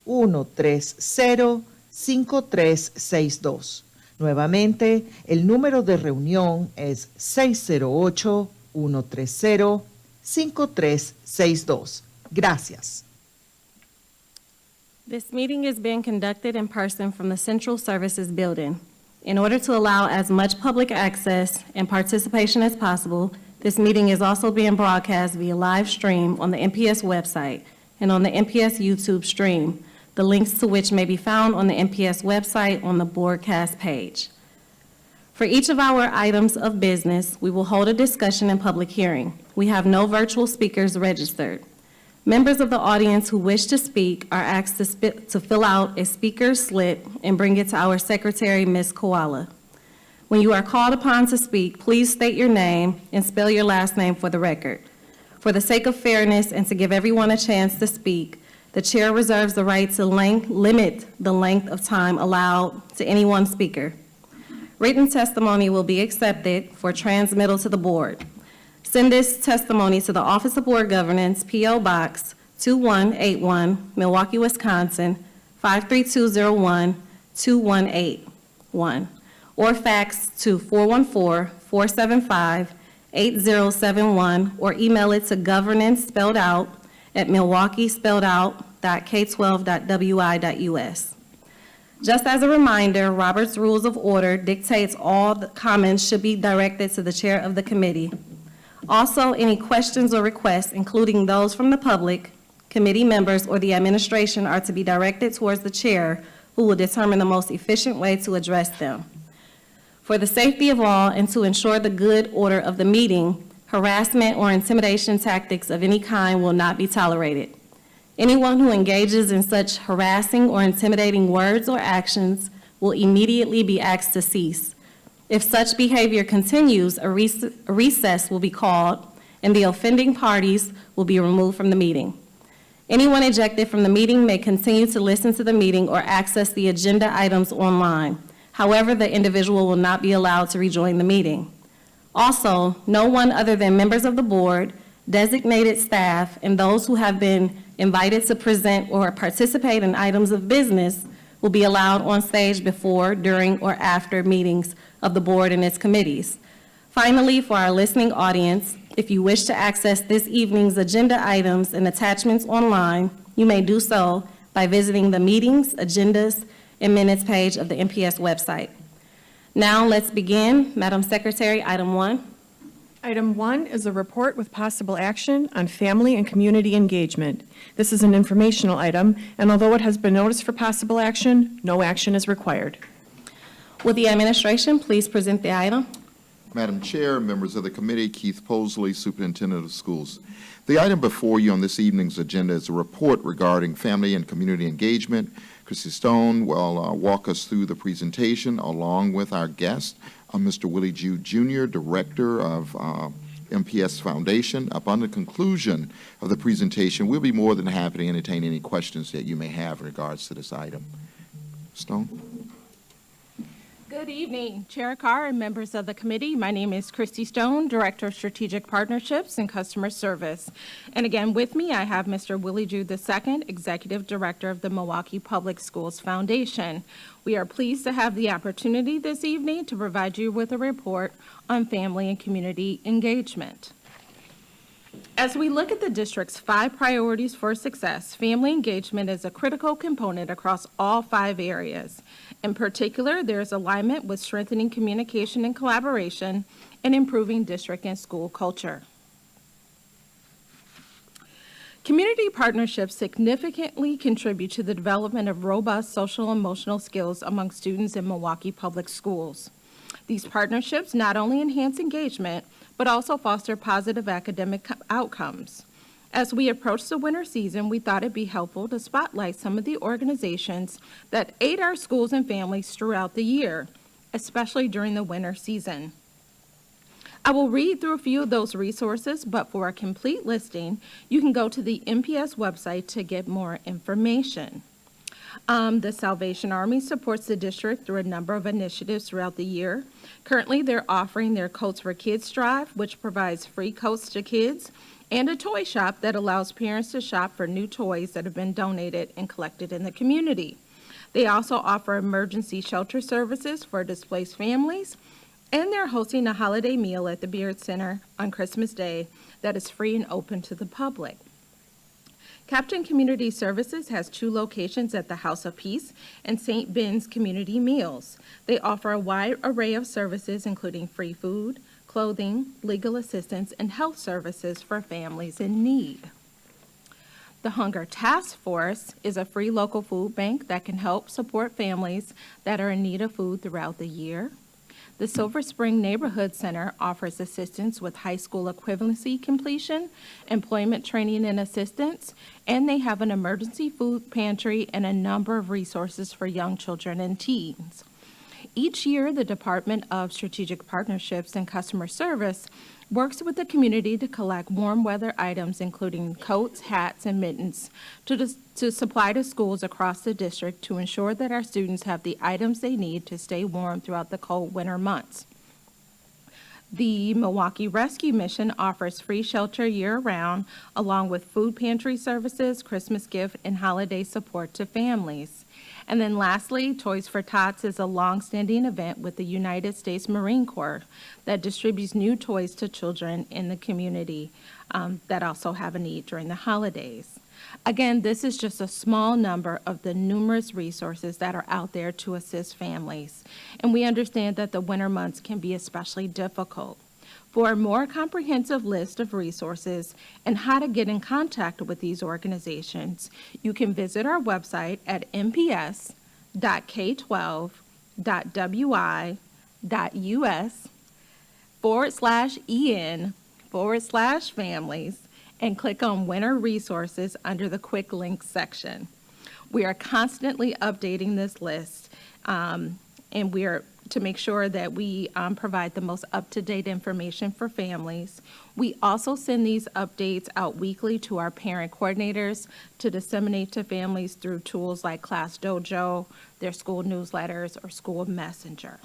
608-130-5362. Nuevamente, el número de reunión es 608-130-5362. Gracias. This meeting is being conducted in person from the Central Services Building. In order to allow as much public access and participation as possible, this meeting is also being broadcast via live stream on the MPS website and on the MPS YouTube stream, the links to which may be found on the MPS website on the broadcast page. For each of our items of business, we will hold a discussion and public hearing. We have no virtual speakers registered. Members of the audience who wish to speak are asked to fill out a speaker's slip and bring it to our secretary, Ms. Koala. When you are called upon to speak, please state your name and spell your last name for the record. For the sake of fairness and to give everyone a chance to speak, the chair reserves the right to limit the length of time allowed to any one speaker. Written testimony will be accepted for transmittal to the board. Send this testimony to the Office of Board Governance, P.O. Box 2181, Milwaukee, Wisconsin, 53201-2181, or fax to 414-475-8071, or email it to governance spelled out at milwaukee.k12.wi.us. Just as a reminder, Robert's Rules of Order dictates all the comments should be directed to the chair of the committee. Also, any questions or requests, including those from the public, committee members, or the administration, are to be directed towards the chair, who will determine the most efficient way to address them. For the safety of all and to ensure the good order of the meeting, harassment or intimidation tactics of any kind will not be tolerated. Anyone who engages in such harassing or intimidating words or actions will immediately be asked to cease. If such behavior continues, a recess will be called and the offending parties will be removed from the meeting. Anyone ejected from the meeting may continue to listen to the meeting or access the agenda items online. However, the individual will not be allowed to rejoin the meeting. Also, no one other than members of the board, designated staff, and those who have been invited to present or participate in items of business will be allowed on stage before, during, or after meetings of the board and its committees. Finally, for our listening audience, if you wish to access this evening's agenda items and attachments online, you may do so by visiting the meetings, agendas, and minutes page of the MPS website. Now let's begin. Madam Secretary, item 1. Item 1 is a report with possible action on family and community engagement. This is an informational item, and although it has been noticed for possible action, no action is required. Will the administration please present the item? Madam Chair, members of the committee, Keith Posley, Superintendent of Schools. The item before you on this evening's agenda is a report regarding family and community engagement. Christy Stone will walk us through the presentation along with our guest, Mr. Willie Jew Jr., Director of MPS Foundation. Upon the conclusion of the presentation, we'll be more than happy to entertain any questions that you may have in regards to this item. Stone? Good evening, Chair Carr and members of the committee. My name is Christy Stone, Director of Strategic Partnerships and Customer Service. And again, with me, I have Mr. Willie Jew II, Executive Director of the Milwaukee Public Schools Foundation. We are pleased to have the opportunity this evening to provide you with a report on family and community engagement. As we look at the district's 5 priorities for success, family engagement is a critical component across all 5 areas. In particular, there is alignment with strengthening communication and collaboration and improving district and school culture. Community partnerships significantly contribute to the development of robust social and emotional skills among students in Milwaukee Public Schools. These partnerships not only enhance engagement, but also foster positive academic outcomes. As we approach the winter season, we thought it'd be helpful to spotlight some of the organizations that aid our schools and families throughout the year, especially during the winter season. I will read through a few of those resources, but for a complete listing, you can go to the MPS website to get more information. The Salvation Army supports the district through a number of initiatives throughout the year. Currently, they're offering their Coats for Kids drive, which provides free coats to kids and a toy shop that allows parents to shop for new toys that have been donated and collected in the community. They also offer emergency shelter services for displaced families, and they're hosting a holiday meal at the Beard Center on Christmas Day that is free and open to the public. Captain Community Services has 2 locations at the House of Peace and St. Ben's Community Meals. They offer a wide array of services, including free food, clothing, legal assistance, and health services for families in need. The Hunger Task Force is a free local food bank that can help support families that are in need of food throughout the year. The Silver Spring Neighborhood Center offers assistance with high school equivalency completion, employment training and assistance, and they have an emergency food pantry and a number of resources for young children and teens. Each year, the Department of Strategic Partnerships and Customer Service works with the community to collect warm weather items, including coats, hats, and mittens, to supply to schools across the district to ensure that our students have the items they need to stay warm throughout the cold winter months. The Milwaukee Rescue Mission offers free shelter year-round, along with food pantry services, Christmas gift, and holiday support to families. And then lastly, Toys for Tots is a long-standing event with the United States Marine Corps that distributes new toys to children in the community that also have a need during the holidays. Again, this is just a small number of the numerous resources that are out there to assist families. And we understand that the winter months can be especially difficult. For a more comprehensive list of resources and how to get in contact with these organizations, you can visit our website at mps.k12.ui.us/en/families and click on Winter Resources under the Quick Links section. We are constantly updating this list, and we are to make sure that we provide the most up-to-date information for families. We also send these updates out weekly to our parent coordinators to disseminate to families through tools like Class Dojo, their school newsletters, or School Messenger.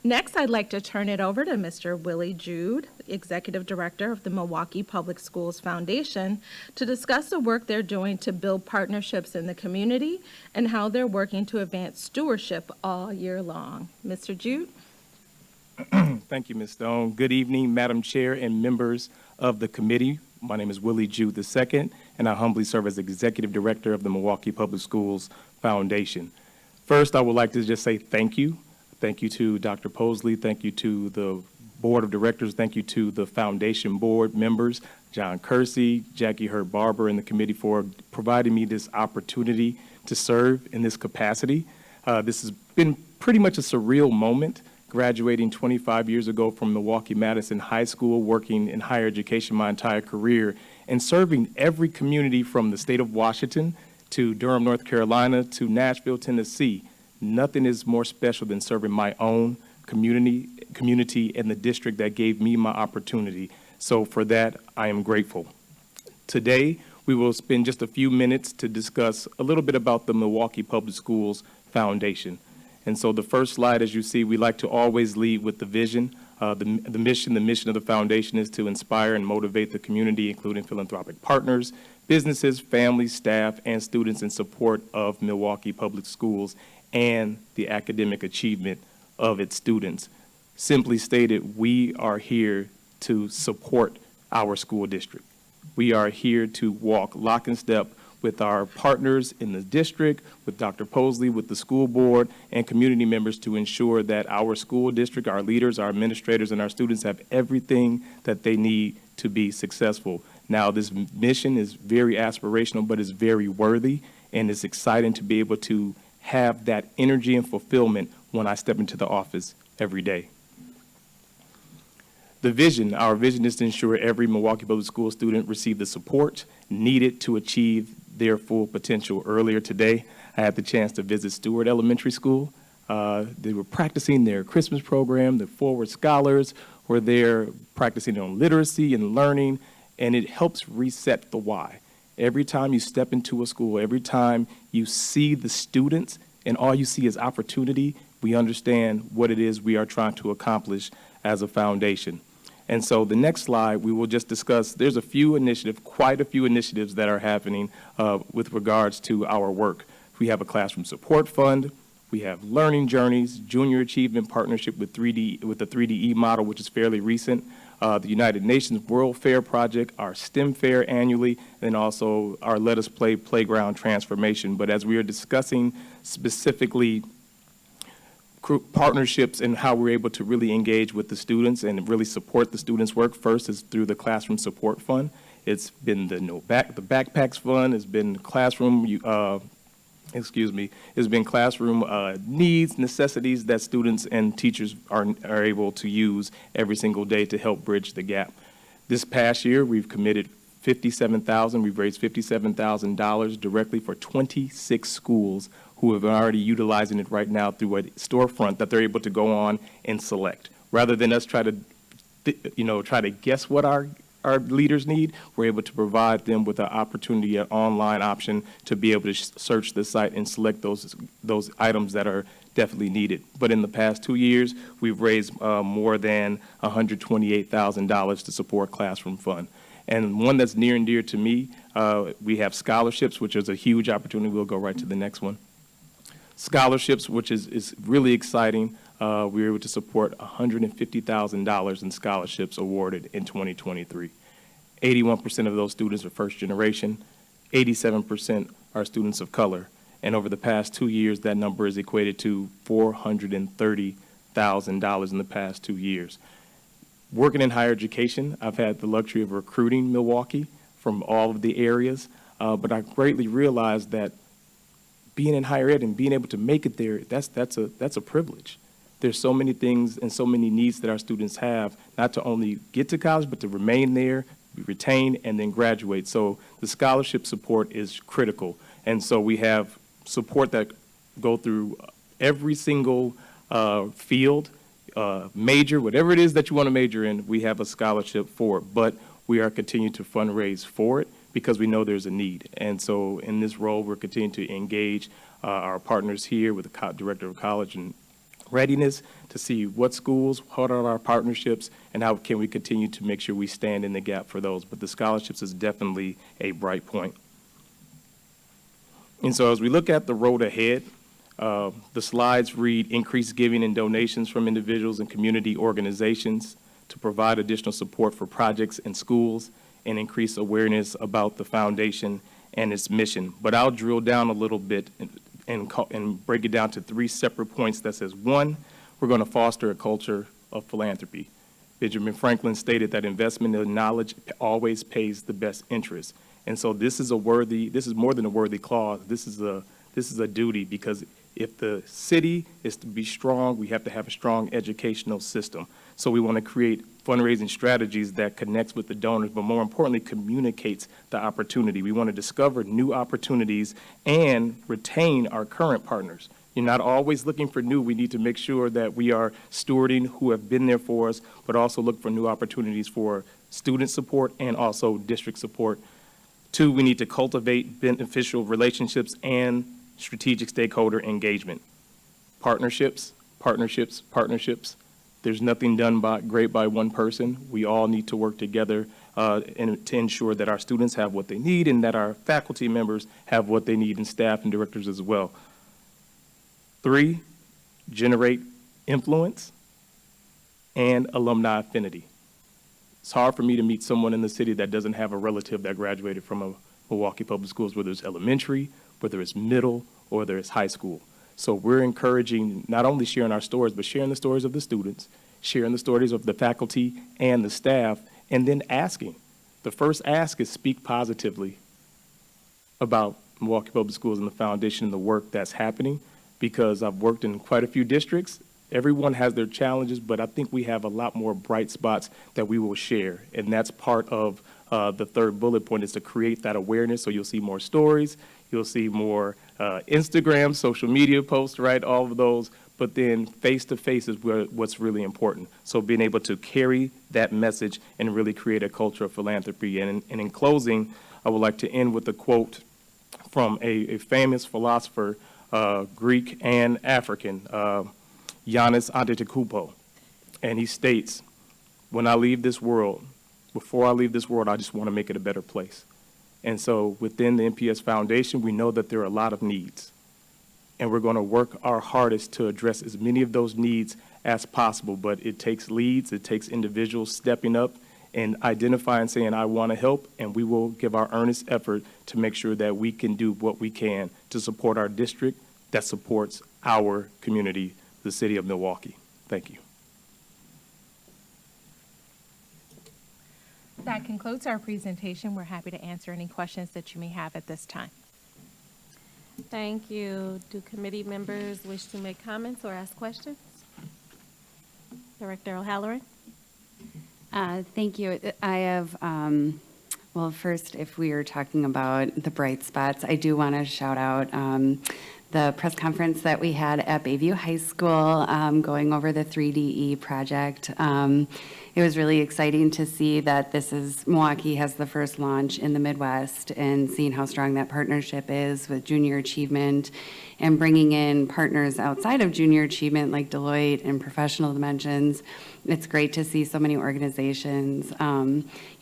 Next, I'd like to turn it over to Mr. Willie Jude, Executive Director of the Milwaukee Public Schools Foundation, to discuss the work they're doing to build partnerships in the community and how they're working to advance stewardship all year long. Mr. Jude? Thank you, Ms. Stone. Good evening, Madam Chair and members of the committee. My name is Willie Jude II, and I humbly serve as Executive Director of the Milwaukee Public Schools Foundation. First, I would like to just say thank you. Thank you to Dr. Posley. Thank you to the Board of Directors. Thank you to the Foundation Board members, John Kersey, Jackie Hurt Barber, and the committee for providing me this opportunity to serve in this capacity. This has been pretty much a surreal moment, graduating 25 years ago from Milwaukee Madison High School, working in higher education my entire career, and serving every community from the state of Washington to Durham, North Carolina, to Nashville, Tennessee. Nothing is more special than serving my own community and the district that gave me my opportunity. So for that, I am grateful. Today, we will spend just a few minutes to discuss a little bit about the Milwaukee Public Schools Foundation. And so the first slide, as you see, we like to always lead with the vision. The mission of the foundation is to inspire and motivate the community, including philanthropic partners, businesses, families, staff, and students in support of Milwaukee Public Schools and the academic achievement of its students. Simply stated, we are here to support our school district. We are here to walk lock and step with our partners in the district, with Dr. Posley, with the school board, and community members to ensure that our school district, our leaders, our administrators, and our students have everything that they need to be successful. Now, this mission is very aspirational, but it's very worthy, and it's exciting to be able to have that energy and fulfillment when I step into the office every day. The vision, our vision is to ensure every Milwaukee Public School student receive the support needed to achieve their full potential. Earlier today, I had the chance to visit Stewart Elementary School. They were practicing their Christmas program. The Forward Scholars were there practicing on literacy and learning, and it helps reset the why. Every time you step into a school, every time you see the students and all you see is opportunity, we understand what it is we are trying to accomplish as a foundation. And so the next slide, we will just discuss, there's quite a few initiatives that are happening with regards to our work. We have a classroom support fund. We have learning journeys, junior achievement partnership with the 3DE model, which is fairly recent. The United Nations World Fair Project, our STEM Fair annually, and also our Let Us Play Playground Transformation. But as we are discussing specifically partnerships and how we're able to really engage with the students and really support the students' work, first is through the Classroom Support Fund. It's been the Backpacks Fund, it's been classroom it's been classroom needs, necessities that students and teachers are able to use every single day to help bridge the gap. This past year, we've committed we've raised $57,000 directly for 26 schools who have already utilizing it right now through a storefront that they're able to go on and select. Rather than us try to guess what our leaders need, we're able to provide them with an opportunity, an online option to be able to search the site and select those items that are definitely needed. But in the past 2 years, we've raised more than $128,000 to support Classroom Fund. And one that's near and dear to me, we have scholarships, which is a huge opportunity. We'll go right to the next one. Scholarships, which is really exciting. We were able to support $150,000 in scholarships awarded in 2023. 81% of those students are first generation, 87% are students of color, and over the past 2 years, that number is equated to $430,000 in the past 2 years. Working in higher education, I've had the luxury of recruiting Milwaukee from all of the areas, but I greatly realized that being in higher ed and being able to make it there, that's a privilege. There's so many things and so many needs that our students have, not to only get to college, but to remain there, be retained, and then graduate. So the scholarship support is critical. And so we have support that go through every single field, major, whatever it is that you want to major in, we have a scholarship for it. But we are continuing to fundraise for it because we know there's a need. And so in this role, we're continuing to engage our partners here with the Director of College and Readiness to see what schools, what are our partnerships, and how can we continue to make sure we stand in the gap for those. But the scholarships is definitely a bright point. And so as we look at the road ahead, the slides read increased giving and donations from individuals and community organizations to provide additional support for projects in schools and increase awareness about the foundation and its mission. But I'll drill down a little bit and break it down to 3 separate points that says, 1, we're going to foster a culture of philanthropy. Benjamin Franklin stated that investment in knowledge always pays the best interest. And so this is more than a worthy clause. This is a duty, because if the city is to be strong, we have to have a strong educational system. So we want to create fundraising strategies that connects with the donors, but more importantly, communicates the opportunity. We want to discover new opportunities and retain our current partners. You're not always looking for new. We need to make sure that we are stewarding who have been there for us, but also look for new opportunities for student support and also district support. 2, we need to cultivate beneficial relationships and strategic stakeholder engagement. Partnerships, partnerships, partnerships. There's nothing done great by one person. We all need to work together to ensure that our students have what they need and that our faculty members have what they need, and staff and directors as well. 3, generate influence and alumni affinity. It's hard for me to meet someone in the city that doesn't have a relative that graduated from a Milwaukee Public Schools, whether it's elementary, whether it's middle, or whether it's high school. So we're encouraging not only sharing our stories, but sharing the stories of the students, sharing the stories of the faculty and the staff, and then asking. The first ask is speak positively about Milwaukee Public Schools and the foundation and the work that's happening, because I've worked in quite a few districts. Everyone has their challenges, but I think we have a lot more bright spots that we will share, and that's part of the 3rd bullet point, is to create that awareness. So you'll see more stories, you'll see more Instagram, social media posts, right, all of those, but then face-to-face is what's really important. So being able to carry that message and really create a culture of philanthropy. And in closing, I would like to end with a quote from a famous philosopher, Greek and African, Giannis Antetokounmpo, and he states, when I leave this world, before I leave this world, I just want to make it a better place. And so within the MPS Foundation, we know that there are a lot of needs. And we're going to work our hardest to address as many of those needs as possible. But it takes leads, it takes individuals stepping up and identifying, saying, I want to help, and we will give our earnest effort to make sure that we can do what we can to support our district that supports our community, the city of Milwaukee. Thank you. That concludes our presentation. We're happy to answer any questions that you may have at this time. Thank you. Do committee members wish to make comments or ask questions? Director O'Halloran? Thank you. I have, well, first, if we are talking about the bright spots, I do want to shout out the press conference that we had at Bayview High School going over the 3DE project. It was really exciting to see that Milwaukee has the first launch in the Midwest, and seeing how strong that partnership is with junior achievement and bringing in partners outside of junior achievement like Deloitte and Professional Dimensions. It's great to see so many organizations,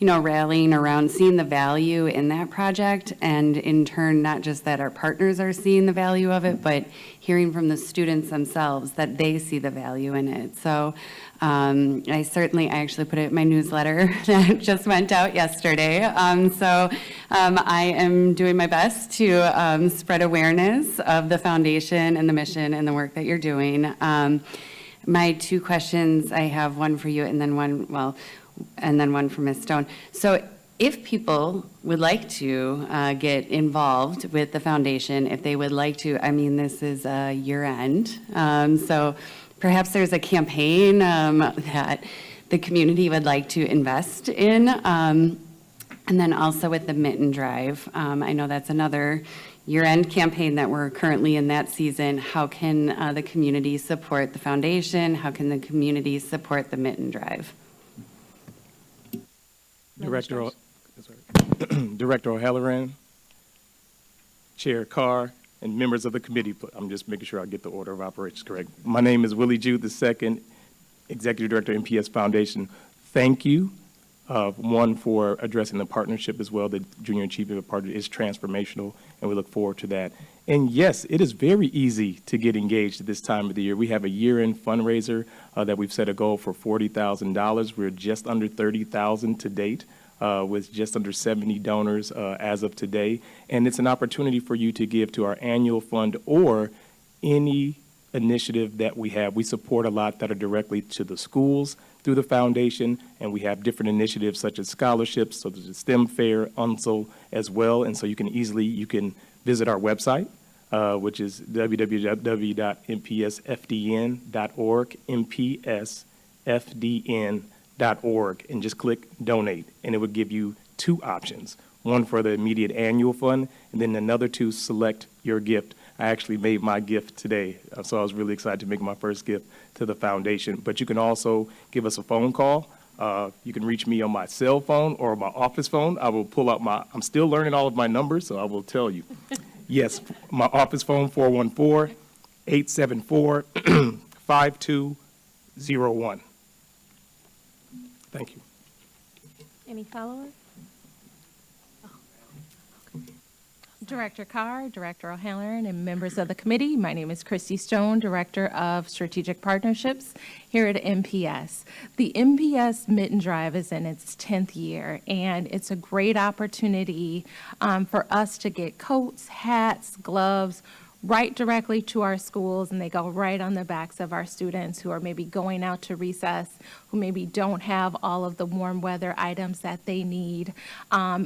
rallying around seeing the value in that project, and in turn, not just that our partners are seeing the value of it, but hearing from the students themselves that they see the value in it. So I actually put it in my newsletter that just went out yesterday. I am doing my best to spread awareness of the foundation and the mission and the work that you're doing. My two questions, I have one for you and then one for Ms. Stone. So if people would like to get involved with the foundation, if they would like to, this is a year-end, so perhaps there's a campaign that the community would like to invest in. And then also with the Mitten Drive, I know that's another year-end campaign that we're currently in that season. How can the community support the foundation? How can the community support the Mitten Drive? Director O'Halloran, Chair Carr, and members of the committee. I'm just making sure I get the order of operations correct. My name is Willie Jude II, Executive Director, MPS Foundation. Thank you, one, for addressing the partnership as well. The Junior Achievement Partnership is transformational, and we look forward to that. And yes, it is very easy to get engaged at this time of the year. We have a year-end fundraiser that we've set a goal for $40,000. We're just under $30,000 to date, with just under 70 donors as of today. And it's an opportunity for you to give to our annual fund or any initiative that we have. We support a lot that are directly to the schools through the foundation, and we have different initiatives such as scholarships, so there's a STEM fair, UNSL as well. And so you can visit our website, which is www.mpsfdn.org, mpsfdn.org, and just click donate, and it would give you two options, one for the immediate annual fund, and then another to select your gift. I actually made my gift today, so I was really excited to make my first gift to the foundation. But you can also give us a phone call. You can reach me on my cell phone or my office phone. I will pull out I'm still learning all of my numbers, so I will tell you. Yes, my office phone, 414-874-5201. Thank you. Any follow-up? Director Carr, Director O'Halloran, and members of the committee, my name is Christy Stone, Director of Strategic Partnerships here at MPS. The MPS Mitten Drive is in its 10th year, and it's a great opportunity for us to get coats, hats, gloves, right directly to our schools, and they go right on the backs of our students who are maybe going out to recess, who maybe don't have all of the warm weather items that they need.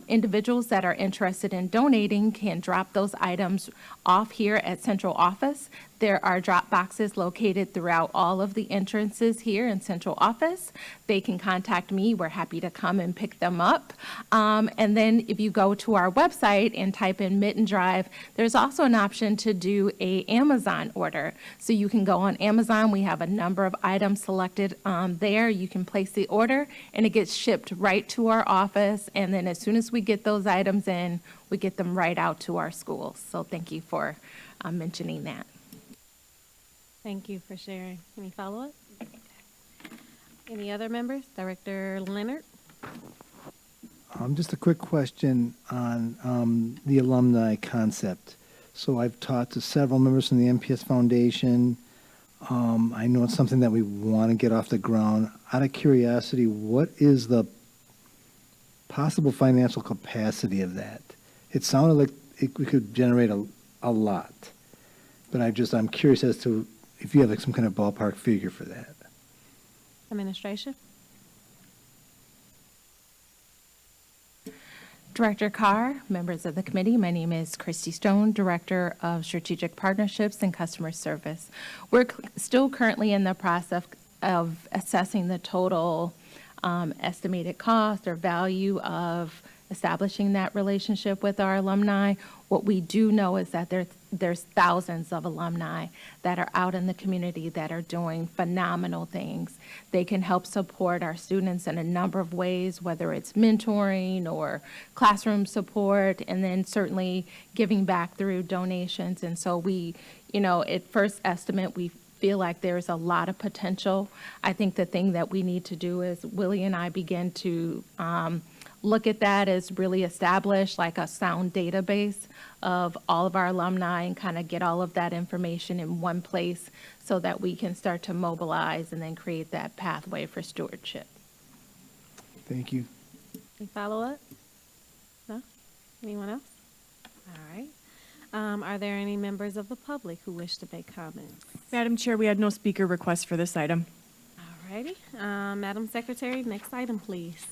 Individuals that are interested in donating can drop those items off here at central office. There are drop boxes located throughout all of the entrances here in central office. They can contact me. We're happy to come and pick them up. And then if you go to our website and type in Mitten Drive, there's also an option to do a Amazon order. So you can go on Amazon. We have a number of items selected there. You can place the order, and it gets shipped right to our office. And then as soon as we get those items in, we get them right out to our schools. So thank you for mentioning that. Thank you for sharing. Any follow-up? Any other members? Director Leonard? Just a quick question on the alumni concept. So I've talked to several members from the MPS Foundation. I know it's something that we want to get off the ground. Out of curiosity, what is the possible financial capacity of that? It sounded like we could generate a lot, but I'm curious as to if you have like some kind of ballpark figure for that. Administration? Director Carr, members of the committee, my name is Christy Stone, Director of Strategic Partnerships and Customer Service. We're still currently in the process of assessing the total estimated cost or value of establishing that relationship with our alumni. What we do know is that there's thousands of alumni that are out in the community that are doing phenomenal things. They can help support our students in a number of ways, whether it's mentoring or classroom support, and then certainly giving back through donations. And so we, at first estimate, we feel like there's a lot of potential. I think the thing that we need to do is Willie and I begin to look at that as really establish like a sound database of all of our alumni and kind of get all of that information in one place so that we can start to mobilize and then create that pathway for stewardship. Thank you. Any follow-up? No? Anyone else? All right. Are there any members of the public who wish to make comments? Madam Chair, we had no speaker requests for this item. All righty. Madam Secretary, next item, please.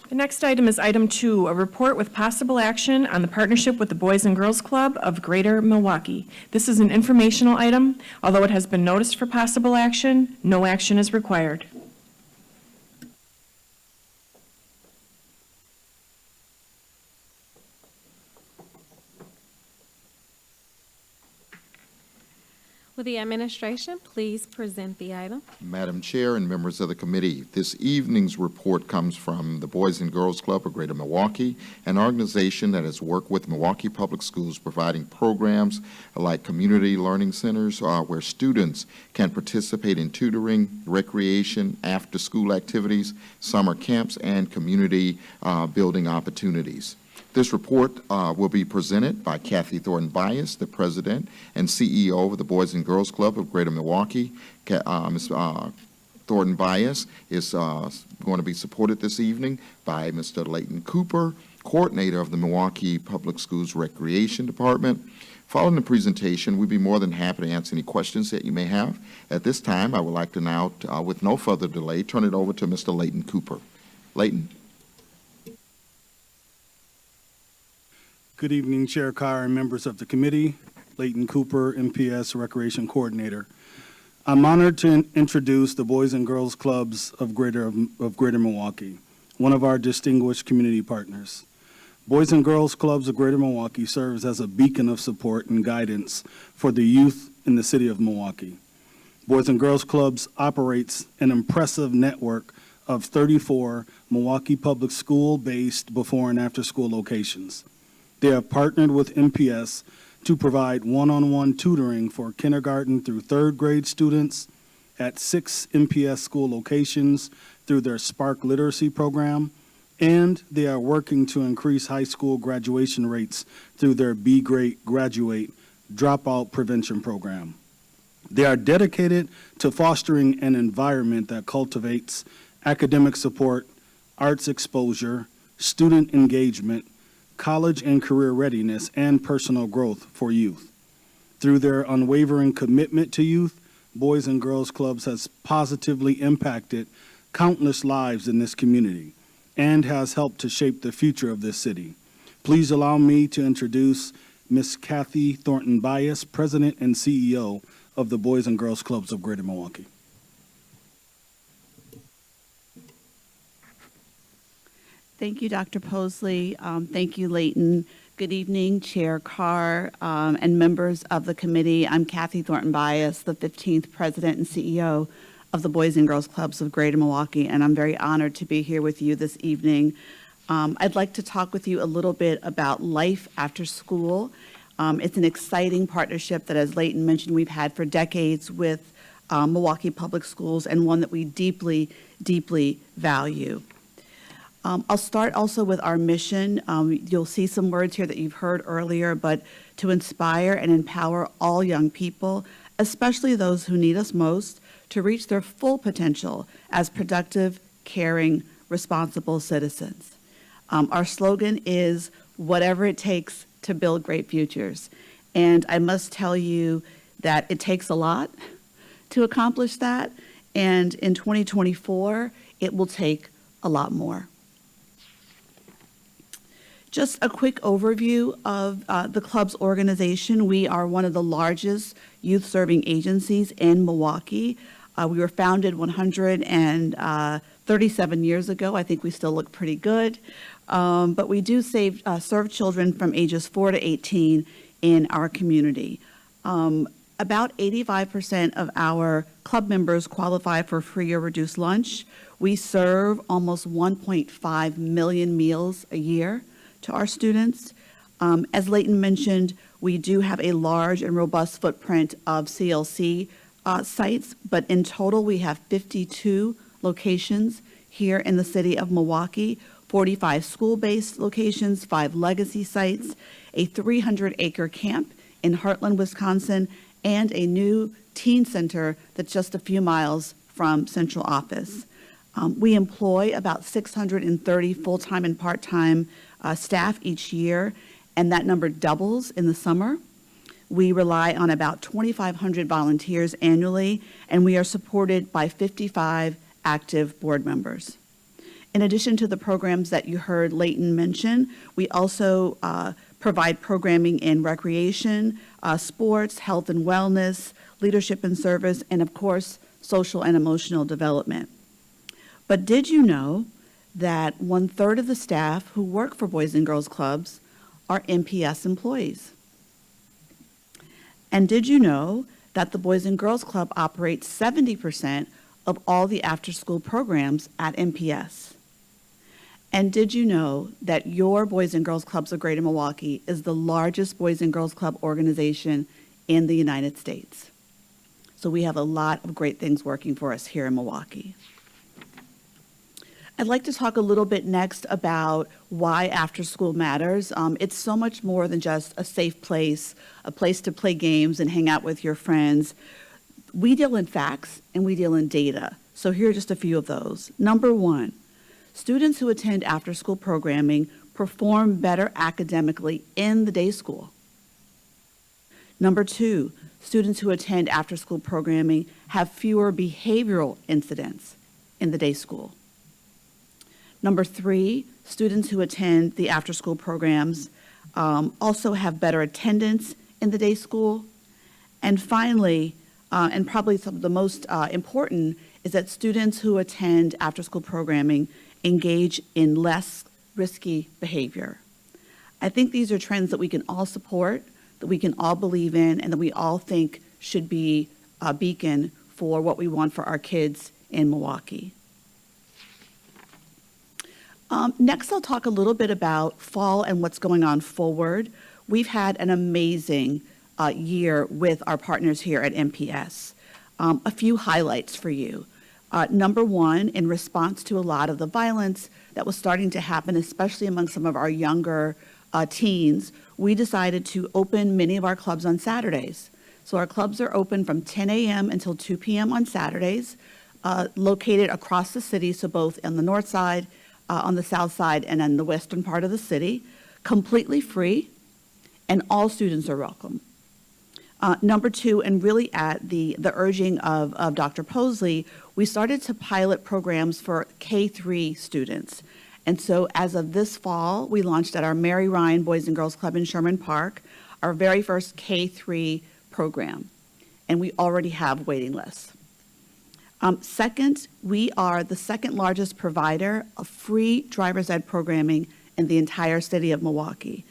The next item is item 2, a report with possible action on the partnership with the Boys and Girls Club of Greater Milwaukee. This is an informational item. Although it has been noticed for possible action, no action is required. Will the administration please present the item? Madam Chair and members of the committee, this evening's report comes from the Boys and Girls Club of Greater Milwaukee, an organization that has worked with Milwaukee Public Schools providing programs like community learning centers where students can participate in tutoring, recreation, after-school activities, summer camps, and community building opportunities. This report will be presented by Kathy Thornton Bias, the President and CEO of the Boys and Girls Club of Greater Milwaukee. Ms. Thornton Bias is going to be supported this evening by Mr. Leighton Cooper, Coordinator of the Milwaukee Public Schools Recreation Department. Following the presentation, we'd be more than happy to answer any questions that you may have. At this time, I would like to now, with no further delay, turn it over to Mr. Leighton Cooper. Leighton. Good evening, Chair Carr and members of the committee. Leighton Cooper, MPS Recreation Coordinator. I'm honored to introduce the Boys and Girls Clubs of Greater Milwaukee, one of our distinguished community partners. Boys and Girls Clubs of Greater Milwaukee serves as a beacon of support and guidance for the youth in the city of Milwaukee. Boys and Girls Clubs operates an impressive network of 34 Milwaukee Public School-based before and after school locations. They have partnered with MPS to provide one-on-one tutoring for kindergarten through third grade students at 6 MPS school locations through their Spark Literacy program, and they are working to increase high school graduation rates through their Be Great Graduate Dropout Prevention program. They are dedicated to fostering an environment that cultivates academic support, arts exposure, student engagement, college and career readiness, and personal growth for youth. Through their unwavering commitment to youth, Boys and Girls Clubs has positively impacted countless lives in this community and has helped to shape the future of this city. Please allow me to introduce Ms. Kathy Thornton Bias, President and CEO of the Boys and Girls Clubs of Greater Milwaukee. Thank you, Dr. Posley. Thank you, Leighton. Good evening, Chair Carr and members of the committee. I'm Kathy Thornton Bias, the 15th President and CEO of the Boys and Girls Clubs of Greater Milwaukee, and I'm very honored to be here with you this evening. I'd like to talk with you a little bit about life after school. It's an exciting partnership that, as Leighton mentioned, we've had for decades with Milwaukee Public Schools, and one that we deeply, deeply value. I'll start also with our mission. You'll see some words here that you've heard earlier, but to inspire and empower all young people, especially those who need us most, to reach their full potential as productive, caring, responsible citizens. Our slogan is, whatever it takes to build great futures. And I must tell you that it takes a lot to accomplish that, and in 2024, it will take a lot more. Just a quick overview of the club's organization. We are one of the largest youth-serving agencies in Milwaukee. We were founded 137 years ago. I think we still look pretty good. But we do serve children from ages 4 to 18 in our community. About 85% of our club members qualify for free or reduced lunch. We serve almost 1.5 million meals a year to our students. As Leighton mentioned, we do have a large and robust footprint of CLC sites, but in total we have 52 locations here in the city of Milwaukee, 45 school-based locations, 5 legacy sites, a 300-acre camp in Heartland, Wisconsin, and a new teen center that's just a few miles from central office. We employ about 630 full-time and part-time staff each year, and that number doubles in the summer. We rely on about 2,500 volunteers annually, and we are supported by 55 active board members. In addition to the programs that you heard Leighton mention, we also provide programming in recreation, sports, health and wellness, leadership and service, and of course, social and emotional development. But did you know that 1/3 of the staff who work for Boys and Girls Clubs are MPS employees? And did you know that the Boys and Girls Club operates 70% of all the after-school programs at MPS? And did you know that your Boys and Girls Clubs of Greater Milwaukee is the largest Boys and Girls Club organization in the United States? So we have a lot of great things working for us here in Milwaukee. I'd like to talk a little bit next about why after school matters. It's so much more than just a safe place, a place to play games and hang out with your friends. We deal in facts and we deal in data. So here are just a few of those. Number one, students who attend after school programming perform better academically in the day school. Number two, students who attend after school programming have fewer behavioral incidents in the day school. Number three, students who attend the after-school programs also have better attendance in the day school. And finally, and probably some of the most important, is that students who attend after-school programming engage in less risky behavior. I think these are trends that we can all support, that we can all believe in, and that we all think should be a beacon for what we want for our kids in Milwaukee. Next, I'll talk a little bit about fall and what's going on forward. We've had an amazing year with our partners here at MPS. A few highlights for you. Number one, in response to a lot of the violence that was starting to happen, especially among some of our younger teens, we decided to open many of our clubs on Saturdays. So our clubs are open from 10 a.m. until 2 p.m. on Saturdays, located across the city, so both on the north side, on the south side, and in the western part of the city, completely free, and all students are welcome. Number two, and really at the urging of Dr. Posley, we started to pilot programs for K-3 students. And so as of this fall, we launched at our Mary Ryan Boys and Girls Club in Sherman Park, our very first K-3 program. And we already have waiting lists. Second, we are the second largest provider of free driver's ed programming in the entire city of Milwaukee.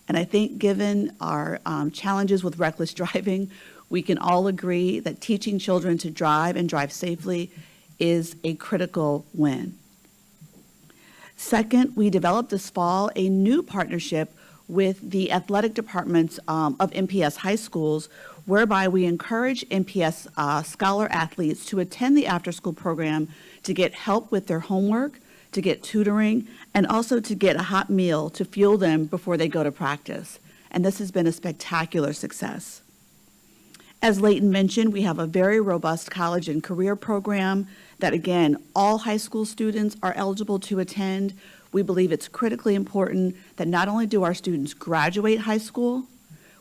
And I think given our challenges with reckless driving, we can all agree that teaching children to drive and drive safely is a critical win. Second, we developed this fall a new partnership with the athletic departments of MPS high schools, whereby we encourage MPS scholar athletes to attend the after-school program to get help with their homework, to get tutoring, and also to get a hot meal to fuel them before they go to practice. And this has been a spectacular success. As Leighton mentioned, we have a very robust college and career program that, again, all high school students are eligible to attend. We believe it's critically important that not only do our students graduate high school,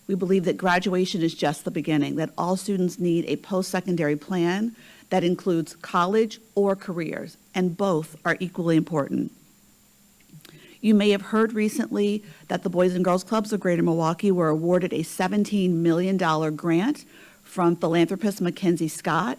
we believe that graduation is just the beginning, that all students need a post-secondary plan that includes college or careers, and both are equally important. You may have heard recently that the Boys and Girls Clubs of Greater Milwaukee were awarded a $17 million grant from philanthropist Mackenzie Scott.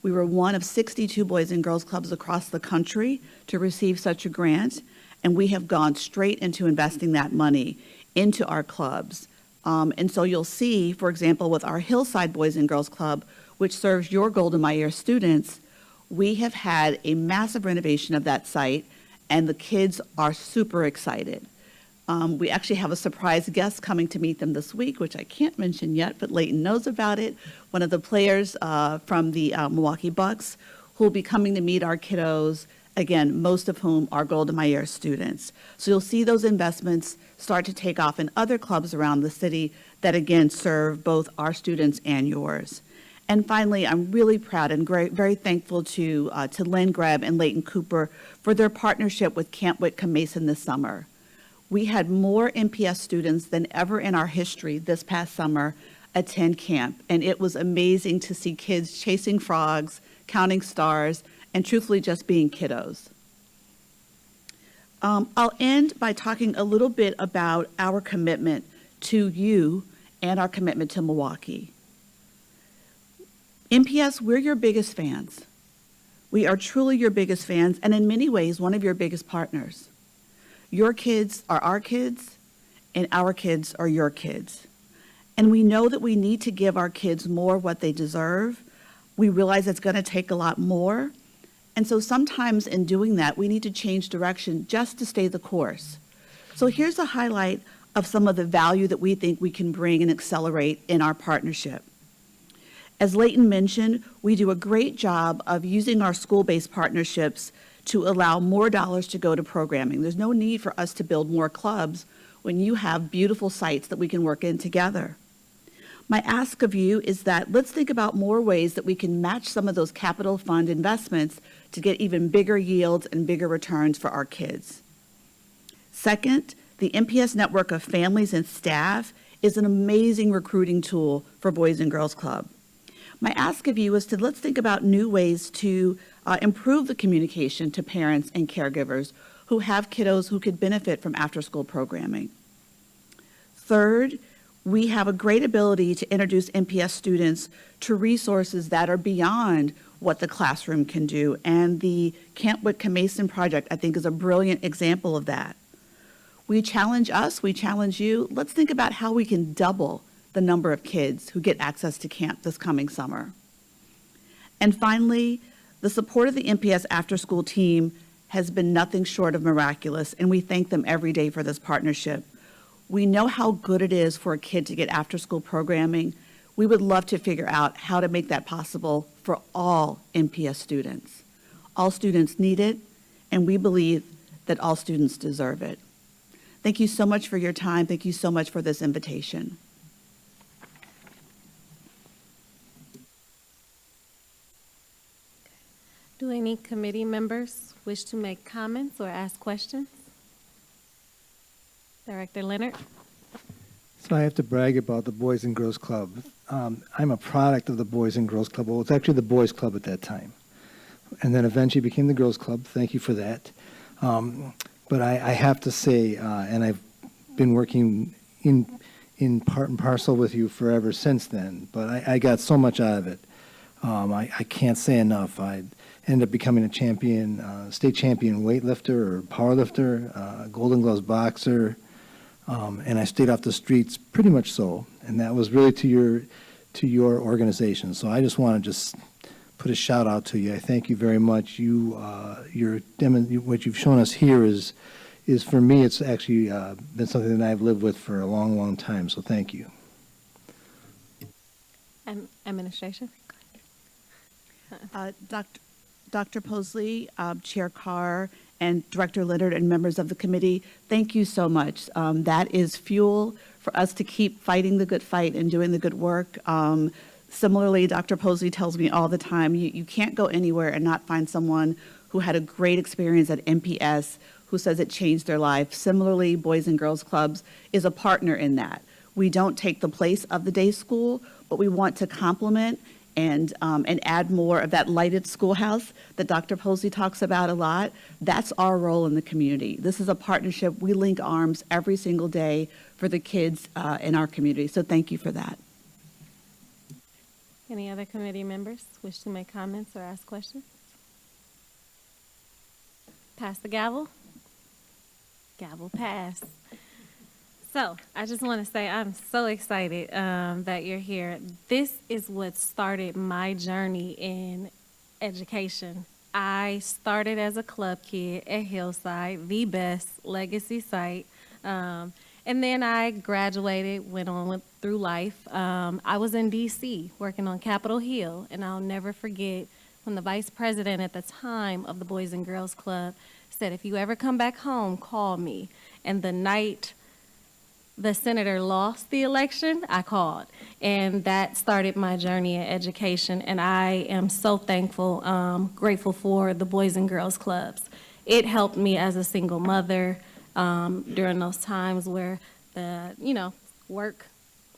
We were one of 62 Boys and Girls Clubs across the country to receive such a grant, and we have gone straight into investing that money into our clubs. And so you'll see, for example, with our Hillside Boys and Girls Club, which serves your Golden Meyer students, we have had a massive renovation of that site, and the kids are super excited. We actually have a surprise guest coming to meet them this week, which I can't mention yet, but Leighton knows about it. One of the players from the Milwaukee Bucks who will be coming to meet our kiddos, again, most of whom are Golden Meyer students. So you'll see those investments start to take off in other clubs around the city that, again, serve both our students and yours. And finally, I'm really proud and very thankful to Lynn Greb and Leighton Cooper for their partnership with Camp Whitcomb Mason this summer. We had more MPS students than ever in our history this past summer attend camp, and it was amazing to see kids chasing frogs, counting stars, and truthfully just being kiddos. I'll end by talking a little bit about our commitment to you and our commitment to Milwaukee. MPS, we're your biggest fans. We are truly your biggest fans, and in many ways, one of your biggest partners. Your kids are our kids, and our kids are your kids. And we know that we need to give our kids more what they deserve. We realize it's going to take a lot more. And so sometimes in doing that, we need to change direction just to stay the course. So here's a highlight of some of the value that we think we can bring and accelerate in our partnership. As Leighton mentioned, we do a great job of using our school-based partnerships to allow more dollars to go to programming. There's no need for us to build more clubs when you have beautiful sites that we can work in together. My ask of you is that let's think about more ways that we can match some of those capital fund investments to get even bigger yields and bigger returns for our kids. Second, the MPS network of families and staff is an amazing recruiting tool for Boys and Girls Club. My ask of you is to let's think about new ways to improve the communication to parents and caregivers who have kiddos who could benefit from after-school programming. Third, we have a great ability to introduce MPS students to resources that are beyond what the classroom can do, and the Camp Whitcomb Mason project, I think, is a brilliant example of that. We challenge us, we challenge you, let's think about how we can double the number of kids who get access to camp this coming summer. And finally, the support of the MPS after-school team has been nothing short of miraculous, and we thank them every day for this partnership. We know how good it is for a kid to get after-school programming. We would love to figure out how to make that possible for all MPS students. All students need it, and we believe that all students deserve it. Thank you so much for your time. Thank you so much for this invitation. Do any committee members wish to make comments or ask questions? Director Leonard? So I have to brag about the Boys and Girls Club. I'm a product of the Boys and Girls Club. Well, it's actually the Boys Club at that time. And then eventually became the Girls Club. Thank you for that. But I have to say, and I've been working in part and parcel with you forever since then, but I got so much out of it. I can't say enough. I ended up becoming a champion, state champion weightlifter or powerlifter, Golden Gloves boxer, and I stayed off the streets pretty much so, and that was really to your organization. So I just want to put a shout out to you. I thank you very much. What you've shown us here is for me, it's actually been something that I've lived with for a long, long time. So thank you. Administration? Dr. Posley, Chair Carr, and Director Leonard, and members of the committee, thank you so much. That is fuel for us to keep fighting the good fight and doing the good work. Similarly, Dr. Posley tells me all the time, you can't go anywhere and not find someone who had a great experience at MPS, who says it changed their life. Similarly, Boys and Girls Clubs is a partner in that. We don't take the place of the day school, but we want to complement and add more of that lighted schoolhouse that Dr. Posley talks about a lot. That's our role in the community. This is a partnership. We link arms every single day for the kids in our community. So thank you for that. Any other committee members wish to make comments or ask questions? Pass the gavel. Gavel pass. So I just want to say I'm so excited that you're here. This is what started my journey in education. I started as a club kid at Hillside, the best legacy site. And then I graduated, went on through life. I was in D.C. working on Capitol Hill, and I'll never forget when the vice president at the time of the Boys and Girls Club said, if you ever come back home, call me. And the night the senator lost the election, I called. And that started my journey in education. And I am so thankful, grateful for the Boys and Girls Clubs. It helped me as a single mother during those times where the, work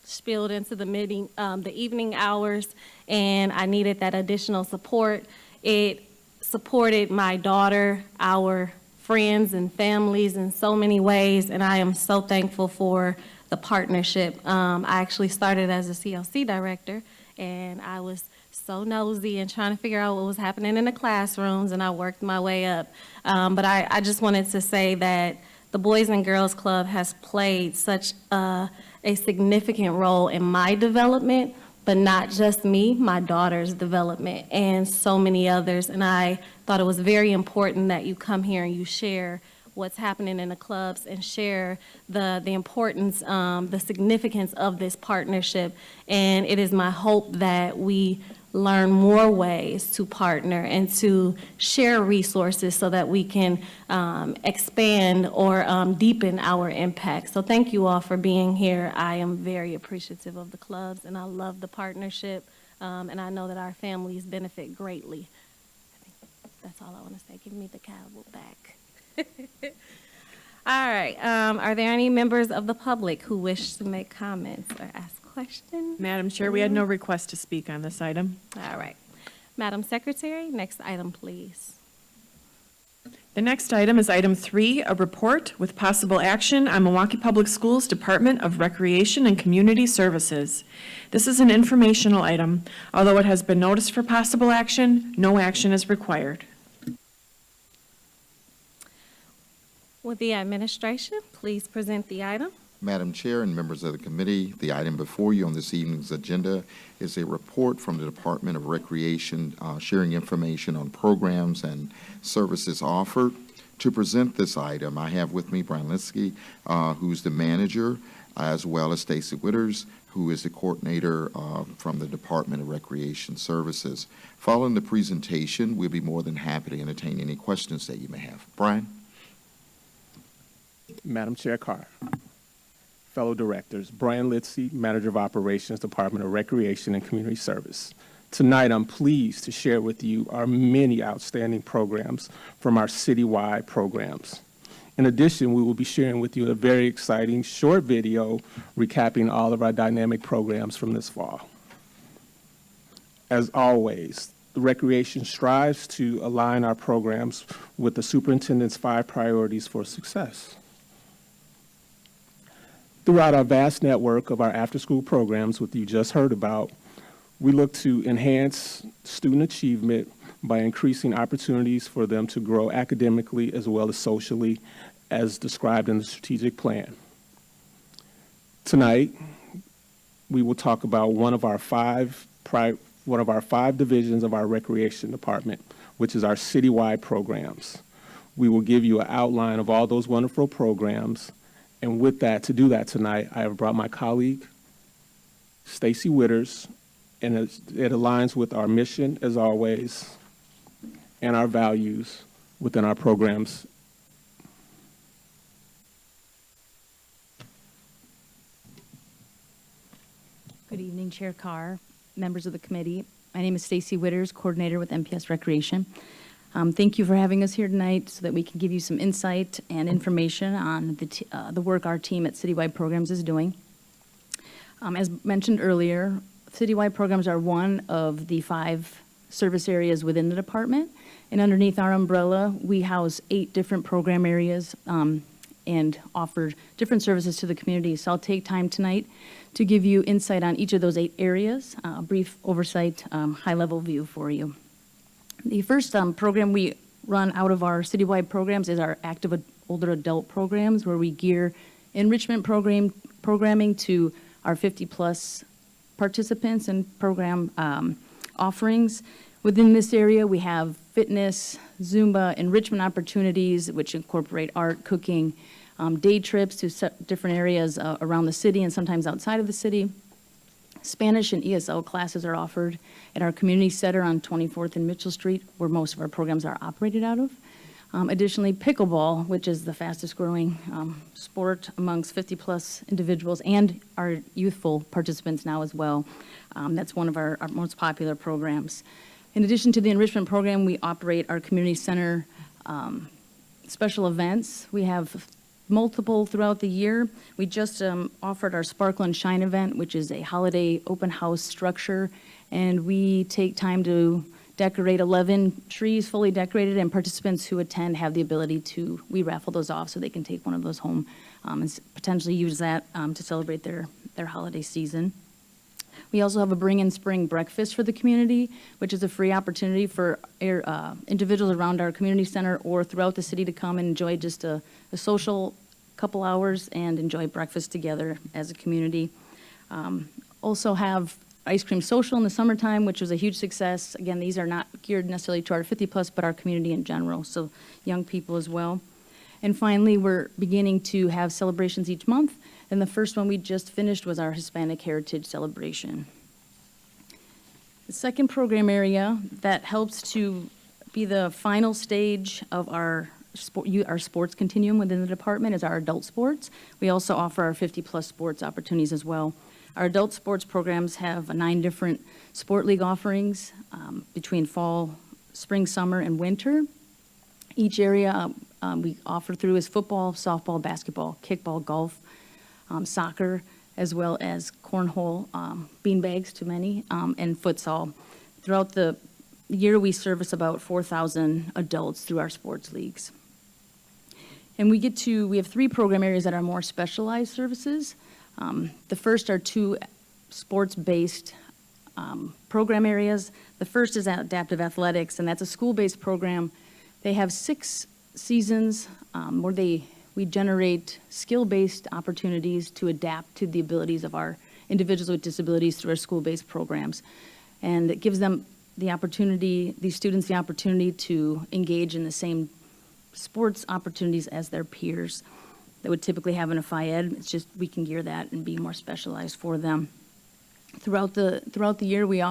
spilled into the evening hours, and I needed that additional support. It supported my daughter, our friends and families in so many ways, and I am so thankful for the partnership. I actually started as a CLC director, and I was so nosy and trying to figure out what was happening in the classrooms, and I worked my way up. But I just wanted to say that the Boys and Girls Club has played such a significant role in my development, but not just me, my daughter's development, and so many others. And I thought it was very important that you come here and you share what's happening in the clubs and share the importance, the significance of this partnership. And it is my hope that we learn more ways to partner and to share resources so that we can expand or deepen our impact. So thank you all for being here. I am very appreciative of the clubs, and I love the partnership, and I know that our families benefit greatly. I think that's all I want to say. Give me the gavel back. All right. Are there any members of the public who wish to make comments or ask questions? Madam Chair, we had no request to speak on this item. All right. Madam Secretary, next item, please. The next item is item 3, a report with possible action on Milwaukee Public Schools Department of Recreation and Community Services. This is an informational item. Although it has been noticed for possible action, no action is required. Would the administration please present the item? Madam Chair and members of the committee, the item before you on this evening's agenda is a report from the Department of Recreation sharing information on programs and services offered. To present this item, I have with me Brian Litsky, who's the manager, as well as Stacy Witters, who is the coordinator from the Department of Recreation Services. Following the presentation, we'll be more than happy to entertain any questions that you may have. Brian? Madam Chair Carr, fellow directors, Brian Litsky, Manager of Operations, Department of Recreation and Community Service. Tonight, I'm pleased to share with you our many outstanding programs from our citywide programs. In addition, we will be sharing with you a very exciting short video recapping all of our dynamic programs from this fall. As always, the Recreation strives to align our programs with the superintendent's 5 priorities for success. Throughout our vast network of our after-school programs, which you just heard about, we look to enhance student achievement by increasing opportunities for them to grow academically as well as socially, as described in the strategic plan. Tonight, we will talk about one of our five divisions of our recreation department, which is our citywide programs. We will give you an outline of all those wonderful programs. And with that, to do that tonight, I have brought my colleague, Stacy Witters, and it aligns with our mission, as always, and our values within our programs. Good evening, Chair Carr, members of the committee. My name is Stacy Witters, coordinator with MPS Recreation. Thank you for having us here tonight so that we can give you some insight and information on the work our team at Citywide Programs is doing. As mentioned earlier, Citywide Programs are one of the 5 service areas within the department, and underneath our umbrella, we house 8 different program areas and offer different services to the community. So I'll take time tonight to give you insight on each of those 8 areas, a brief oversight, high-level view for you. The first program we run out of our Citywide Programs is our active older adult programs, where we gear enrichment programming to our 50-plus participants and program offerings. Within this area, we have fitness, Zumba, enrichment opportunities, which incorporate art, cooking, day trips to different areas around the city and sometimes outside of the city. Spanish and ESL classes are offered at our community center on 24th and Mitchell Street, where most of our programs are operated out of. Additionally, pickleball, which is the fastest growing sport amongst 50-plus individuals and our youthful participants now as well. That's one of our most popular programs. In addition to the enrichment program, we operate our community center special events. We have multiple throughout the year. We just offered our Sparkle and Shine event, which is a holiday open house structure, and we take time to decorate 11 trees fully decorated, and participants who attend have the ability to, we raffle those off so they can take one of those home and potentially use that to celebrate their holiday season. We also have a Bring in Spring breakfast for the community, which is a free opportunity for individuals around our community center or throughout the city to come and enjoy just a social couple hours and enjoy breakfast together as a community. Also have Ice Cream Social in the summertime, which was a huge success. Again, these are not geared necessarily to our 50-plus, but our community in general, so young people as well. And finally, we're beginning to have celebrations each month, and the first one we just finished was our Hispanic Heritage Celebration. The second program area that helps to be the final stage of our sports continuum within the department is our adult sports. We also offer our 50-plus sports opportunities as well. Our adult sports programs have 9 different sport league offerings between fall, spring, summer, and winter. Each area we offer through is football, softball, basketball, kickball, golf, soccer, as well as cornhole, beanbags to many, and futsal. Throughout the year, we service about 4,000 adults through our sports leagues. And we have 3 program areas that are more specialized services. The first are 2 sports-based program areas. The first is adaptive athletics, and that's a school-based program. They have 6 seasons where we generate skill-based opportunities to adapt to the abilities of our individuals with disabilities through our school-based programs. And it gives them the opportunity, these students the opportunity to engage in the same sports opportunities as their peers that would typically have in a Phi Ed. It's just we can gear that and be more specialized for them. Throughout the year, we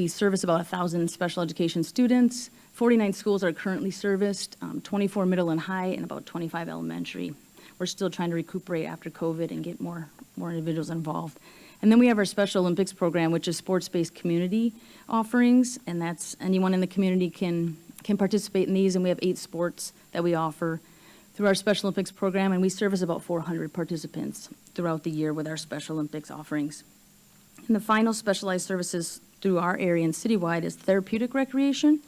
service about 1,000 special education students. 49 schools are currently serviced, 24 middle and high, and about 25 elementary. We're still trying to recuperate after COVID and get more individuals involved. And then we have our Special Olympics program, which is sports-based community offerings, and that's anyone in the community can participate in these, and we have 8 sports that we offer through our Special Olympics program, and we service about 400 participants throughout the year with our Special Olympics offerings. And the final specialized services through our area and citywide is therapeutic recreation.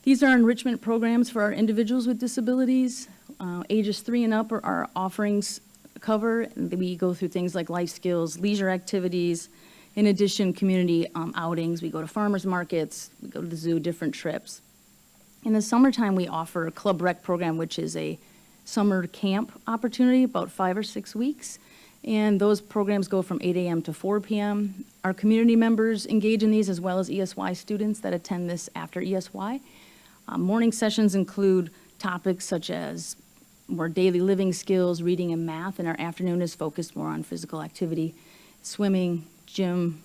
These are enrichment programs for our individuals with disabilities. Ages 3 and up are our offerings cover, and we go through things like life skills, leisure activities, in addition, community outings. We go to farmers markets, we go to the zoo, different trips. In the summertime, we offer a Club Rec program, which is a summer camp opportunity, about 5 or 6 weeks. And those programs go from 8 a.m. to 4 p.m. Our community members engage in these, as well as ESY students that attend this after ESY. Morning sessions include topics such as more daily living skills, reading, and math, and our afternoon is focused more on physical activity, swimming, gym,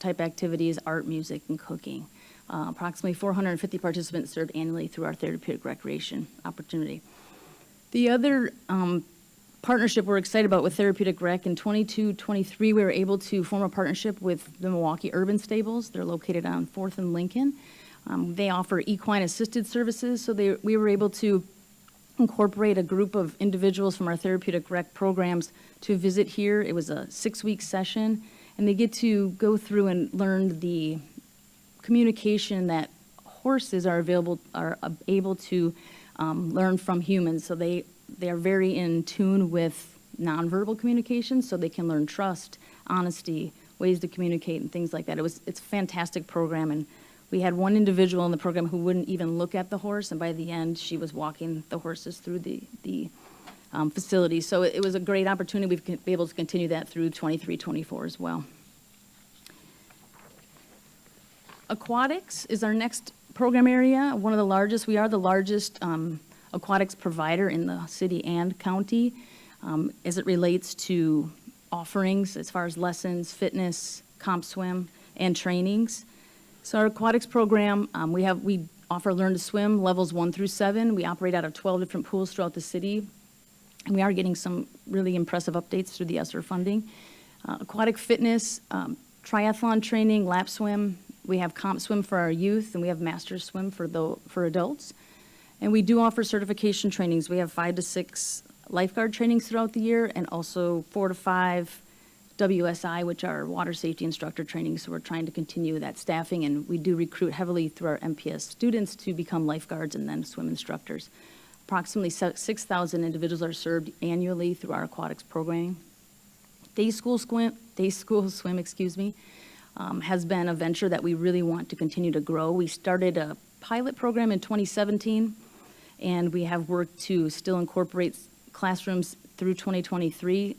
type activities, art, music, and cooking. Approximately 450 participants served annually through our therapeutic recreation opportunity. The other partnership we're excited about with Therapeutic Rec, in 22-23, we were able to form a partnership with the Milwaukee Urban Stables. They're located on 4th and Lincoln. They offer equine assisted services, so we were able to incorporate a group of individuals from our Therapeutic Rec programs to visit here. It was a 6-week session, and they get to go through and learn the communication that horses are able to learn from humans. So they are very in tune with nonverbal communication, so they can learn trust, honesty, ways to communicate, and things like that. It's a fantastic program, and we had one individual in the program who wouldn't even look at the horse, and by the end, she was walking the horses through the facility. So it was a great opportunity. We've been able to continue that through 23-24 as well. Aquatics is our next program area, one of the largest. We are the largest aquatics provider in the city and county as it relates to offerings as far as lessons, fitness, comp swim, and trainings. So our aquatics program, we offer Learn to Swim levels 1 through 7. We operate out of 12 different pools throughout the city, and we are getting some really impressive updates through the ESSER funding. Aquatic fitness, triathlon training, lap swim. We have comp swim for our youth, and we have master swim for adults. And we do offer certification trainings. We have 5 to 6 lifeguard trainings throughout the year, and also 4 to 5 WSI, which are water safety instructor trainings. So we're trying to continue that staffing, and we do recruit heavily through our MPS students to become lifeguards and then swim instructors. Approximately 6,000 individuals are served annually through our aquatics programming. Day school swim, has been a venture that we really want to continue to grow. We started a pilot program in 2017, and we have worked to still incorporate classrooms through 2023.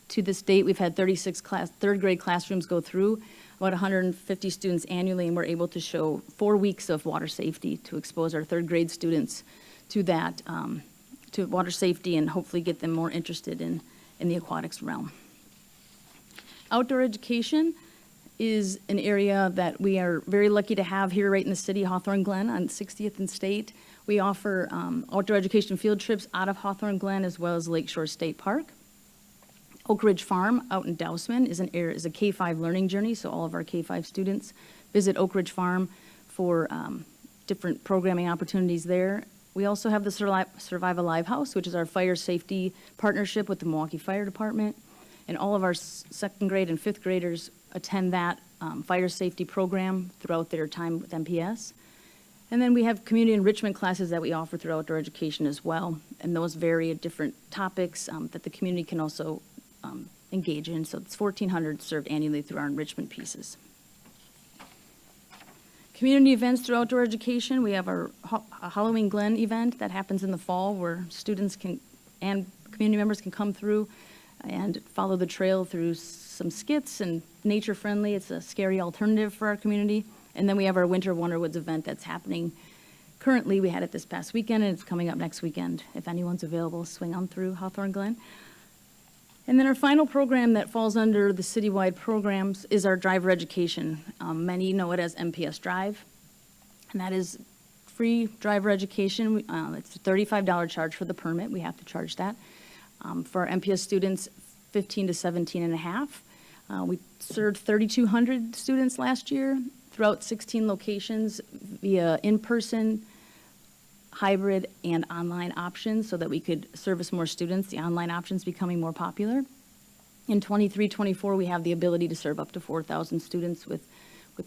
To this date, we've had 36 third grade classrooms go through, about 150 students annually, and we're able to show 4 weeks of water safety to expose our third grade students to that, to water safety, and hopefully get them more interested in the aquatics realm. Outdoor education is an area that we are very lucky to have here right in the city, Hawthorne Glen on 60th and State. We offer outdoor education field trips out of Hawthorne Glen as well as Lakeshore State Park. Oak Ridge Farm out in Dousman is a K-5 learning journey, so all of our K-5 students visit Oak Ridge Farm for different programming opportunities there. We also have the Survive Alive House, which is our fire safety partnership with the Milwaukee Fire Department, and all of our 2nd grade and 5th graders attend that fire safety program throughout their time with MPS. And then we have community enrichment classes that we offer through outdoor education as well, and those vary at different topics that the community can also engage in. So it's 1,400 served annually through our enrichment pieces. Community events through outdoor education. We have our Halloween Glen event that happens in the fall where students and community members can come through and follow the trail through some skits and nature friendly. It's a scary alternative for our community. And then we have our Winter Wonderwoods event that's happening. Currently, we had it this past weekend, and it's coming up next weekend. If anyone's available, swing on through Hawthorne Glen. And then our final program that falls under the citywide programs is our driver education. Many know it as MPS Drive, and that is free driver education. It's a $35 charge for the permit. We have to charge that. For our MPS students, 15 to 17 and a half. We served 3,200 students last year throughout 16 locations via in-person, hybrid, and online options so that we could service more students, the online options becoming more popular. In 23-24, we have the ability to serve up to 4,000 students with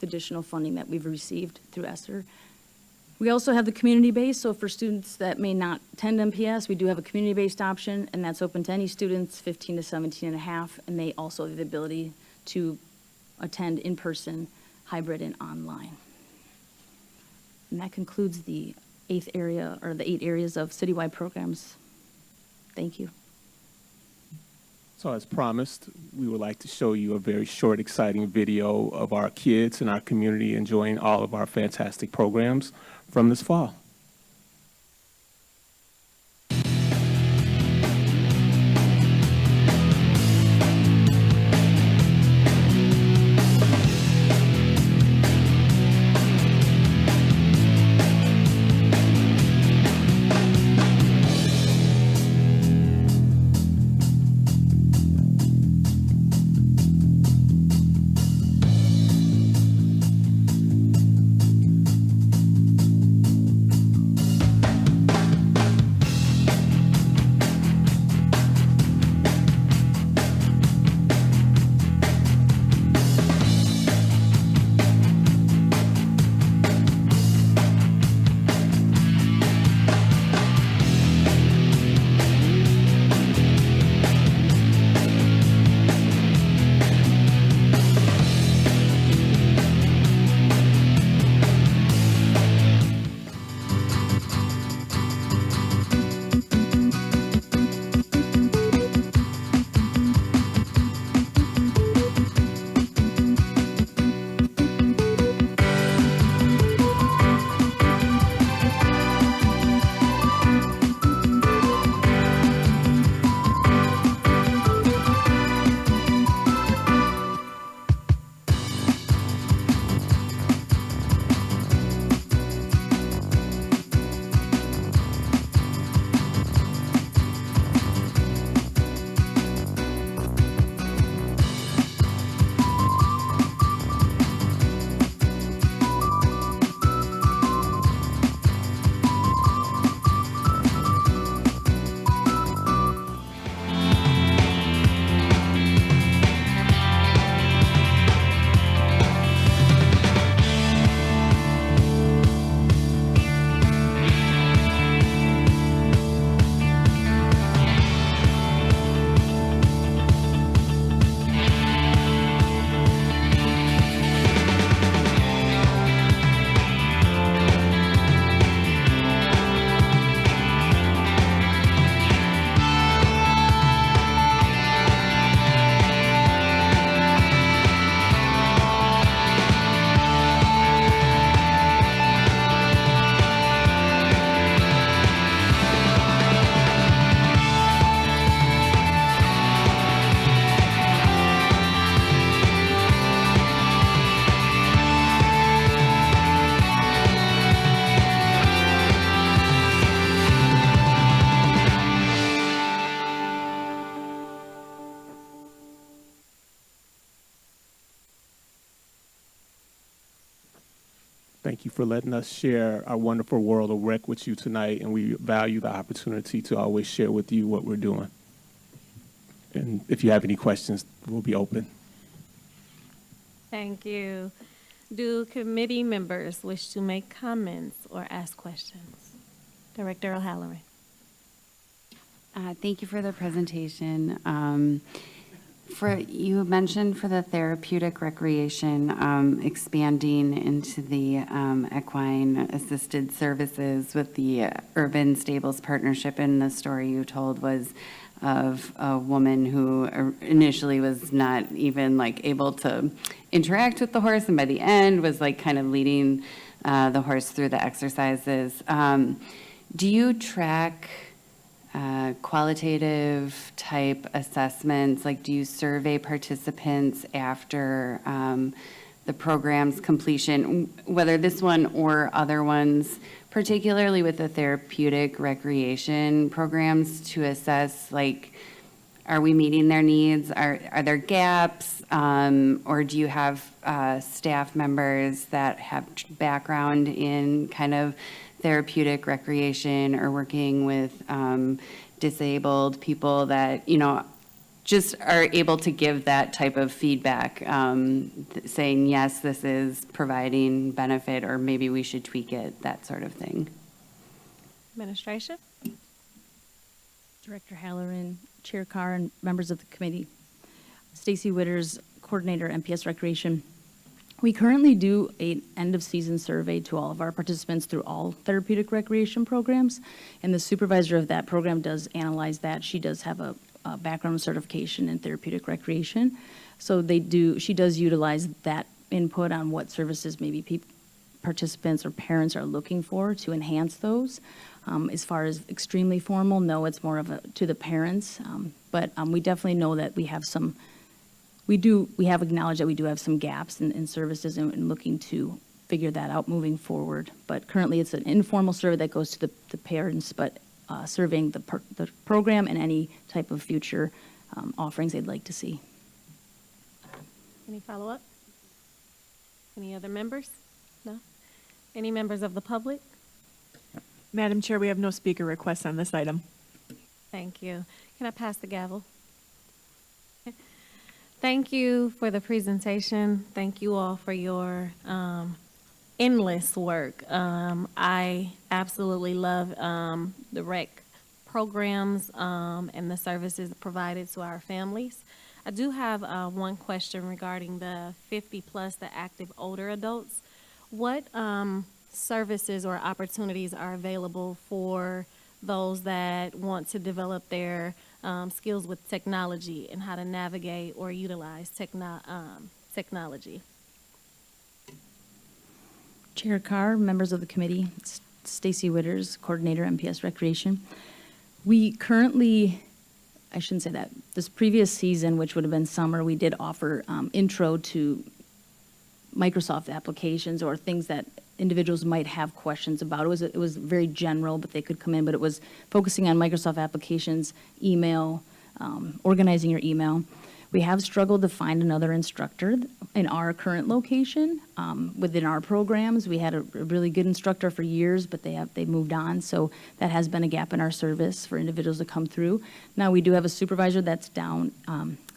additional funding that we've received through ESSER. We also have the community-based, so for students that may not attend MPS, we do have a community-based option, and that's open to any students, 15 to 17 and a half, and they also have the ability to attend in-person, hybrid, and online. And that concludes the 8th area, or the 8 areas of citywide programs. Thank you. So as promised, we would like to show you a very short, exciting video of our kids and our community enjoying all of our fantastic programs from this fall. Thank you for letting us share our wonderful world of rec with you tonight, and we value the opportunity to always share with you what we're doing. And if you have any questions, we'll be open. Thank you. Do committee members wish to make comments or ask questions? Director O'Halloran. Thank you for the presentation. You mentioned for the therapeutic recreation, expanding into the equine assisted services with the Urban Stables partnership, and the story you told was of a woman who initially was not even like able to interact with the horse, and by the end was like kind of leading the horse through the exercises. Do you track qualitative type assessments? Like, do you survey participants after the program's completion, whether this one or other ones, particularly with the therapeutic recreation programs, to assess, like, are we meeting their needs? Are there gaps? Or do you have staff members that have background in kind of therapeutic recreation or working with disabled people that, just are able to give that type of feedback, saying, yes, this is providing benefit, or maybe we should tweak it, that sort of thing? Administration. Director Halloran, Chair Carr, and members of the committee. Stacy Witters, Coordinator, MPS Recreation. We currently do an end-of-season survey to all of our participants through all therapeutic recreation programs, and the supervisor of that program does analyze that. She does have a background certification in therapeutic recreation, so she does utilize that input on what services maybe participants or parents are looking for to enhance those. As far as extremely formal, no, it's more of to the parents, but we definitely know that we have acknowledged that we do have some gaps in services, and looking to figure that out moving forward. But currently, it's an informal survey that goes to the parents, but surveying the program and any type of future offerings they'd like to see. Any follow-up? Any other members? No? Any members of the public? Madam Chair, we have no speaker requests on this item. Thank you. Can I pass the gavel? Thank you for the presentation. Thank you all for your endless work. I absolutely love the rec programs and the services provided to our families. I do have one question regarding the 50-plus, the active older adults. What services or opportunities are available for those that want to develop their skills with technology and how to navigate or utilize technology? Chair Carr, members of the committee, Stacy Witters, Coordinator, MPS Recreation. We currently, I shouldn't say that, this previous season, which would have been summer, we did offer intro to Microsoft applications or things that individuals might have questions about. It was very general, but they could come in, but it was focusing on Microsoft applications, email, organizing your email. We have struggled to find another instructor in our current location. Within our programs, we had a really good instructor for years, but they moved on, so that has been a gap in our service for individuals to come through. Now, we do have a supervisor that's down,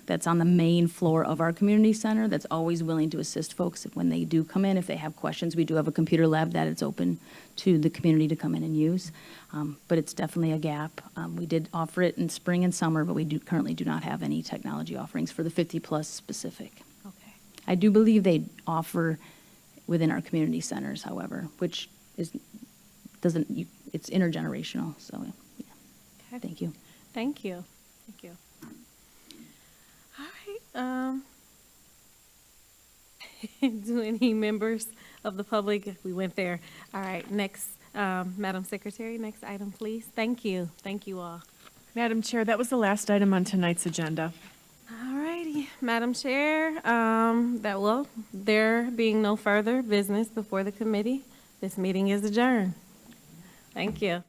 that's on the main floor of our community center, that's always willing to assist folks when they do come in. If they have questions, we do have a computer lab that it's open to the community to come in and use. But it's definitely a gap. We did offer it in spring and summer, but we currently do not have any technology offerings for the 50-plus specific. Okay. I do believe they offer within our community centers, however, which it's intergenerational, so yeah. Okay. Thank you. Thank you. Thank you. All right. Do any members of the public, we went there. All right, next, Madam Secretary, next item, please. Thank you. Thank you all. Madam Chair, that was the last item on tonight's agenda. All righty, Madam Chair, there being no further business before the committee, this meeting is adjourned. Thank you.